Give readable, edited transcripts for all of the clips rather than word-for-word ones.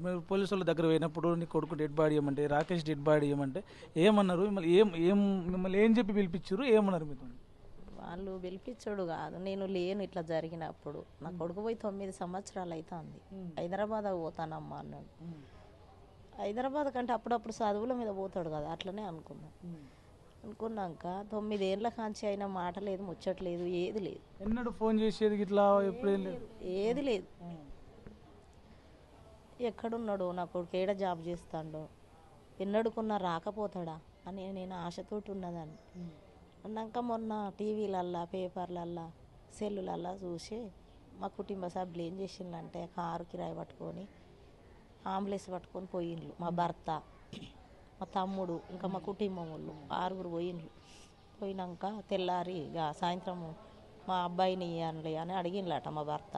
మీరు పోలీసు వాళ్ళ దగ్గర పోయినప్పుడు నీ కొడుకు డెడ్ బాడీ ఏమంటే రాకేష్ డెడ్ బాడీ ఏమంటే ఏమన్నారు మిమ్మల్ని ఏం చెప్పి పిలిపించారు ఏమన్నారు మీతో? వాళ్ళు పిలిపించడు కాదు, నేను లేను ఇట్లా జరిగినప్పుడు. నా కొడుకు పోయి 9 సంవత్సరాలు అవుతుంది. హైదరాబాద్ పోతానమ్మా అన్నాడు. హైదరాబాద్ కంటే అప్పుడప్పుడు చదువుల మీద పోతాడు కదా, అట్లనే అనుకున్నాం. అనుకున్నాక 9 ఏళ్ళ కాంచి అయినా మాట లేదు, ముచ్చట్లేదు, ఏది లేదు. ఎన్నడూ ఫోన్ చేసేది ఇట్లా ఎప్పుడేం లేదు, ఏది లేదు. ఎక్కడున్నాడు నా కొడుకు, ఏడ జాబ్ చేస్తాడో, ఎన్నడుకున్నా రాకపోతాడా అని నేను ఆశతోటి ఉన్నదాన్ని. అన్నాక మొన్న టీవీలల్లా, పేపర్లల్లా, సెల్లులల్లా చూసి మా కుటుంబ సభ్యులు ఏం చేసిందంటే కారు కిరాయి పట్టుకొని ఆంబులెన్స్ పట్టుకొని పోయిండ్రు. మా భర్త, మా తమ్ముడు, ఇంకా మా కుటుంబం వాళ్ళు 6 పోయిండ్రు. పోయినాక తెల్లారి ఇక సాయంత్రం మా అబ్బాయిని ఇవ్వండి అని అడిగిండ్లట మా భర్త.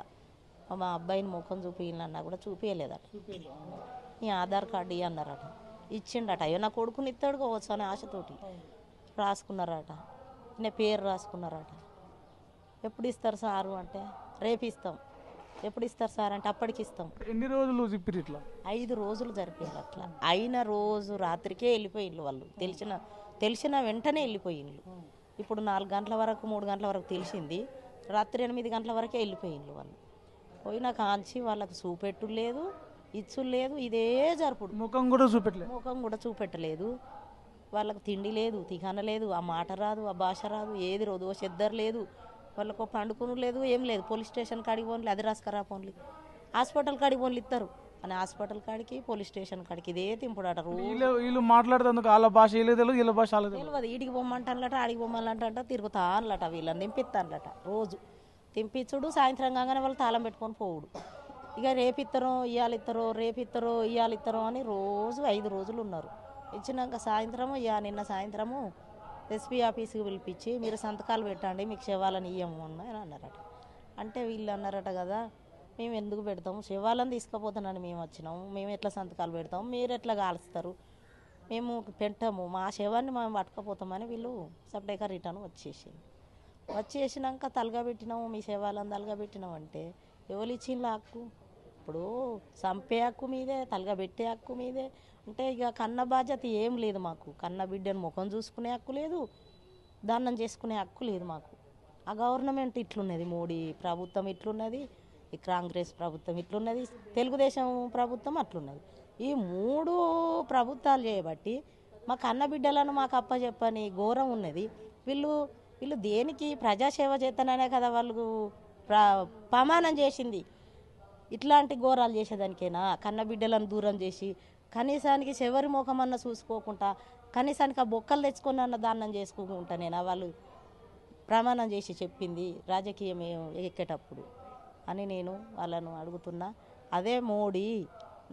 మా అబ్బాయిని ముఖం చూపించన్నా కూడా చూపించలేదట. నీ ఆధార్ కార్డు ఇవ్వ అన్నారట. ఇచ్చిండట. అయ్యో నా కొడుకుని ఇస్తాడు కావచ్చు అనే ఆశతోటి రాసుకున్నారట. నేను పేరు రాసుకున్నారట. ఎప్పుడు ఇస్తారు సారు అంటే రేపు ఇస్తాం. ఎప్పుడు ఇస్తారు సార్ అంటే అప్పటికి ఇస్తాం. ఎన్ని రోజులు చెప్పారు ఇట్లా? 5 రోజులు జరిపారు అట్లా. అయిన రోజు రాత్రికే వెళ్ళిపోయిండ్రు వాళ్ళు. తెలిసిన వెంటనే వెళ్ళిపోయిండ్రు. ఇప్పుడు 4 గంటల వరకు 3 గంటల వరకు తెలిసింది. రాత్రి 8 గంటల వరకే వెళ్ళిపోయిండ్రు వాళ్ళు. పోయినా కాంచి వాళ్ళకు చూపెట్టు లేదు, ఇచ్చు లేదు, ఇదే జరుపుడు. ముఖం కూడా చూపెట్టలేదు. వాళ్ళకు తిండి లేదు, తికాన లేదు, ఆ మాట రాదు, ఆ భాష రాదు, ఏది రోజు చెద్దరు లేదు, వాళ్ళకు పండుకుని లేదు, ఏం లేదు. పోలీస్ స్టేషన్ కాడికి పోన్లే, అది రాసుకరా పోన్లే, హాస్పిటల్ కాడికి పోన్లు ఇస్తారు అని హాస్పిటల్ కాడికి పోలీస్ స్టేషన్ కాడికి ఇదే తింపుడాట. వీళ్ళు మాట్లాడుతుంది వాళ్ళ భాష వీళ్ళ భాష తెలియదు. ఈడికి పొమ్మంటానట, ఆడికి పొమ్మాలంట, తిరుగుతా అనలట, వీళ్ళని దింపిస్తానట. రోజు తింపించుడు, సాయంత్రం కాగానే వాళ్ళు తాళం పెట్టుకొని పోవుడు. ఇక రేపిత్తరో ఇయ్యాలిత్తరో, రేపిత్తరో ఇయ్యాలిత్తరో అని రోజు 5 రోజులు ఉన్నారు. ఇచ్చినాక సాయంత్రము నిన్న సాయంత్రము ఎస్పీ ఆఫీస్కి పిలిపించి మీరు సంతకాలు పెట్టండి, మీకు శవాలను ఇయ్యము అని అన్నారట. అంటే వీళ్ళు అన్నారట కదా, మేము ఎందుకు పెడతాము, శవాలను తీసుకుపోతానని మేము వచ్చినాము, మేము ఎట్లా సంతకాలు పెడతాము, మీరు ఎట్లా కాలుస్తారు, మేము పెట్టాము, మా శవాన్ని మేము పట్టుకపోతామని వీళ్ళు సపరేట్గా రిటర్న్ వచ్చేసినాక తలగా పెట్టినాము, మీ శవాలను తలగా పెట్టినాము అంటే ఎవరు ఇచ్చిండ్రు హక్కు? ఇప్పుడు చంపే హక్కు మీదే, తలగా పెట్టే హక్కు మీదే. అంటే ఇక కన్న బాధ్యత ఏం లేదు మాకు. కన్న బిడ్డను ముఖం చూసుకునే హక్కు లేదు, దానం చేసుకునే హక్కు లేదు మాకు. ఆ గవర్నమెంట్ ఇట్లున్నది, మోడీ ప్రభుత్వం ఇట్లున్నది, ఈ కాంగ్రెస్ ప్రభుత్వం ఇట్లున్నది, తెలుగుదేశం ప్రభుత్వం అట్లున్నది. ఈ 3 ప్రభుత్వాలు చేయబట్టి మా కన్న బిడ్డలను మాకు అప్పచెప్పని ఘోరం ఉన్నది. వీళ్ళు దేనికి ప్రజాసేవ చేస్తాననే కదా వాళ్ళు ప్రమాణం చేసింది. ఇట్లాంటి ఘోరాలు చేసేదానికైనా కన్న బిడ్డలను దూరం చేసి కనీసానికి చివరి ముఖమన్నా చూసుకోకుండా కనీసానికి ఆ బొక్కలు తెచ్చుకొని అన్న దానం చేసుకోకుంటానేనా వాళ్ళు ప్రమాణం చేసి చెప్పింది రాజకీయం ఎక్కేటప్పుడు అని నేను వాళ్ళను అడుగుతున్నా. అదే మోడీ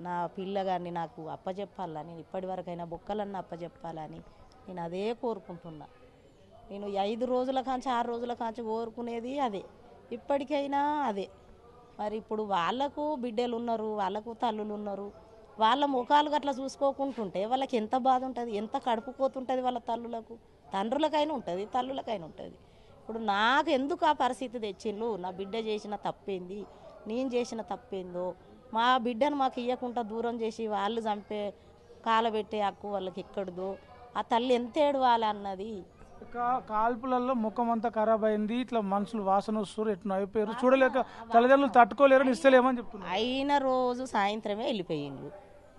నా పిల్లగాన్ని నాకు అప్పచెప్పాలని, ఇప్పటివరకైనా బొక్కలన్నా అప్పచెప్పాలని నేను అదే కోరుకుంటున్నా. నేను 5 రోజుల కాంచి 6 రోజుల కాంచి కోరుకునేది అదే, ఇప్పటికైనా అదే. మరి ఇప్పుడు వాళ్ళకు బిడ్డలు ఉన్నారు, వాళ్ళకు తల్లులు ఉన్నారు, వాళ్ళ ముఖాలు గట్లా చూసుకోకుంటుంటే వాళ్ళకి ఎంత బాధ ఉంటుంది, ఎంత కడుపుకోతుంటుంది వాళ్ళ తల్లులకు. తండ్రులకైనా ఉంటుంది, తల్లులకైనా ఉంటుంది. ఇప్పుడు నాకు ఎందుకు ఆ పరిస్థితి తెచ్చిండ్రు, నా బిడ్డ చేసిన తప్పేంది, నేను చేసిన తప్పేందో, మా బిడ్డను మాకు ఇవ్వకుండా దూరం చేసి వాళ్ళు చంపే కాలబెట్టే హక్కు వాళ్ళకి ఎక్కడదో, ఆ తల్లి ఎంత ఏడవాలన్నది. కాల్పులలో ముఖం అంతా ఖరాబ్ అయింది, ఇట్లా మనుషులు వాసన వస్తారు, ఎట్లా అయిపోయారు, చూడలేక తల్లిదండ్రులు తట్టుకోలేరని ఇస్తలేమని చెప్తున్నారు. అయిన రోజు సాయంత్రమే వెళ్ళిపోయిండ్రు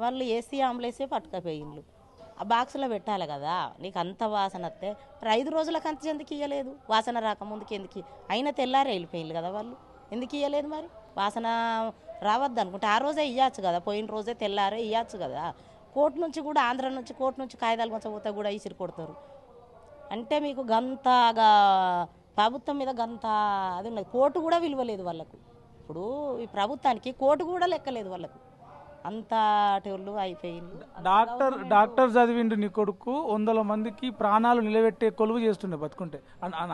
వాళ్ళు. ఏసీ ఆంబులెన్సే పట్టుకపోయిండ్రు. ఆ బాక్స్లో పెట్టాలి కదా, నీకు అంత వాసన వస్తే మరి 5 రోజులకు అంత ఎందుకు ఇవ్వలేదు? వాసన రాకముందుకు ఎందుకు అయినా తెల్లారే వెళ్ళిపోయిండ్రు కదా వాళ్ళు, ఎందుకు ఇవ్వలేదు? మరి వాసన రావద్దు అనుకుంటే ఆ రోజే ఇవ్వచ్చు కదా, పోయిన రోజే తెల్లారే ఇవ్వచ్చు కదా. కోర్టు నుంచి కూడా, ఆంధ్ర నుంచి కోర్టు నుంచి కాగితాలు కొంచెం కూడా ఇసిరి కొడతారు. అంటే మీకు గంతగా ప్రభుత్వం మీద గంత అది ఉన్నది. కోర్టు కూడా విలువలేదు వాళ్ళకు. ఇప్పుడు ఈ ప్రభుత్వానికి కోర్టు కూడా లెక్కలేదు వాళ్ళకు, అంతటోళ్ళు అయిపోయింది. డాక్టర్ చదివిండు నీ కొడుకు, 100 మందికి ప్రాణాలు నిలబెట్టే కొలువు చేస్తుండే బతుకుంటే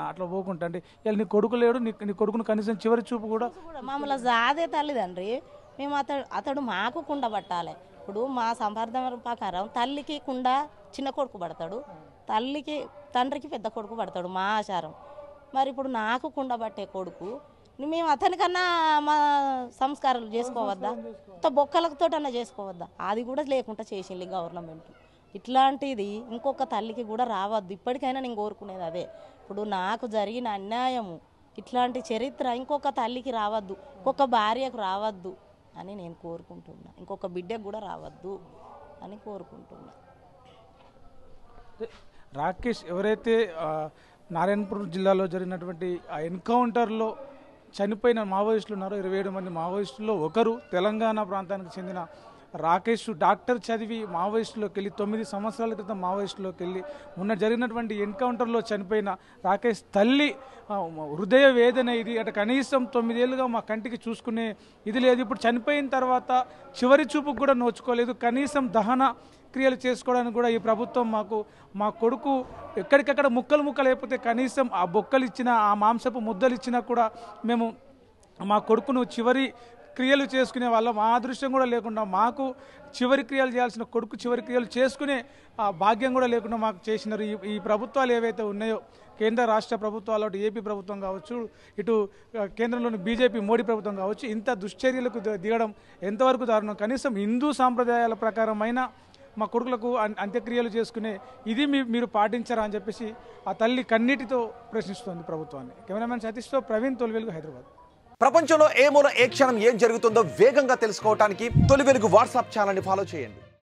అట్లా పోకుంటే. అంటే ఇలా నీ కొడుకు లేడు, నీ కొడుకును కనీసం చివరి చూపు కూడా మమ్మల్ని జాదే తల్లిదండ్రి, మేము అతడు మాకు కుండ పట్టాలి. ఇప్పుడు మా సంప్రదాయం ప్రకారం తల్లికి కుండ చిన్న కొడుకు పడతాడు, తండ్రికి పెద్ద కొడుకు పడతాడు, మా ఆచారం. మరి ఇప్పుడు నాకు కుండ పట్టే కొడుకు మేము అతనికన్నా మా సంస్కారాలు చేసుకోవద్దా, బొక్కలతోటన్నా చేసుకోవద్దా? అది కూడా లేకుండా చేసింది గవర్నమెంట్. ఇట్లాంటిది ఇంకొక తల్లికి కూడా రావద్దు. ఇప్పటికైనా నేను కోరుకునేది అదే. ఇప్పుడు నాకు జరిగిన అన్యాయము, ఇట్లాంటి చరిత్ర ఇంకొక తల్లికి రావద్దు, ఇంకొక భార్యకు రావద్దు అని నేను కోరుకుంటున్నా. ఇంకొక బిడ్డకు కూడా రావద్దు అని కోరుకుంటున్నా. రాకేష్ ఎవరైతే నారాయణపూర్ జిల్లాలో జరిగినటువంటి ఆ ఎన్కౌంటర్లో చనిపోయిన మావోయిస్టులు ఉన్నారో 27 మంది మావోయిస్టుల్లో ఒకరు తెలంగాణ ప్రాంతానికి చెందిన రాకేష్ డాక్టర్ చదివి మావోయిస్టులోకి వెళ్ళి 9 సంవత్సరాల క్రితం మావోయిస్టులోకి వెళ్ళి మొన్న జరిగినటువంటి ఎన్కౌంటర్లో చనిపోయిన రాకేష్ తల్లి హృదయ వేదన ఇది. అటు కనీసం 9 ఏళ్ళుగా మా కంటికి చూసుకునే ఇది లేదు. ఇప్పుడు చనిపోయిన తర్వాత చివరి చూపుకు కూడా నోచుకోలేదు. కనీసం దహన క్రియలు చేసుకోవడానికి కూడా ఈ ప్రభుత్వం మా కొడుకు ఎక్కడికక్కడ ముక్కలు అయిపోతే కనీసం ఆ బొక్కలు ఇచ్చినా, ఆ మాంసపు ముద్దలు ఇచ్చినా కూడా మేము మా కొడుకును చివరి క్రియలు చేసుకునే వాళ్ళం. ఆ అదృష్టం కూడా లేకుండా మాకు చివరి క్రియలు చేయాల్సిన కొడుకు చివరి క్రియలు చేసుకునే ఆ భాగ్యం కూడా లేకుండా మాకు చేసినారు. ఈ ప్రభుత్వాలు ఏవైతే ఉన్నాయో, కేంద్ర రాష్ట్ర ప్రభుత్వాలు, అటు ఏపీ ప్రభుత్వం కావచ్చు, ఇటు కేంద్రంలోని బీజేపీ మోడీ ప్రభుత్వం కావచ్చు, ఇంత దుశ్చర్యలకు దిగడం ఎంతవరకు దారుణం? కనీసం హిందూ సాంప్రదాయాల ప్రకారమైన మా కొడుకులకు అంత్యక్రియలు చేసుకునే ఇది మీరు పాటించారా అని చెప్పేసి ఆ తల్లి కన్నీటితో ప్రశ్నిస్తోంది ప్రభుత్వాన్ని. కెమెరామెన్ సతీష్తో ప్రవీణ్, తొలి వెలుగు, హైదరాబాద్. ప్రపంచంలో ఏ మూల ఏ క్షణం ఏం జరుగుతుందో వేగంగా తెలుసుకోవడానికి తొలి వెలుగు వాట్సాప్ ఛానల్ని ఫాలో చేయండి.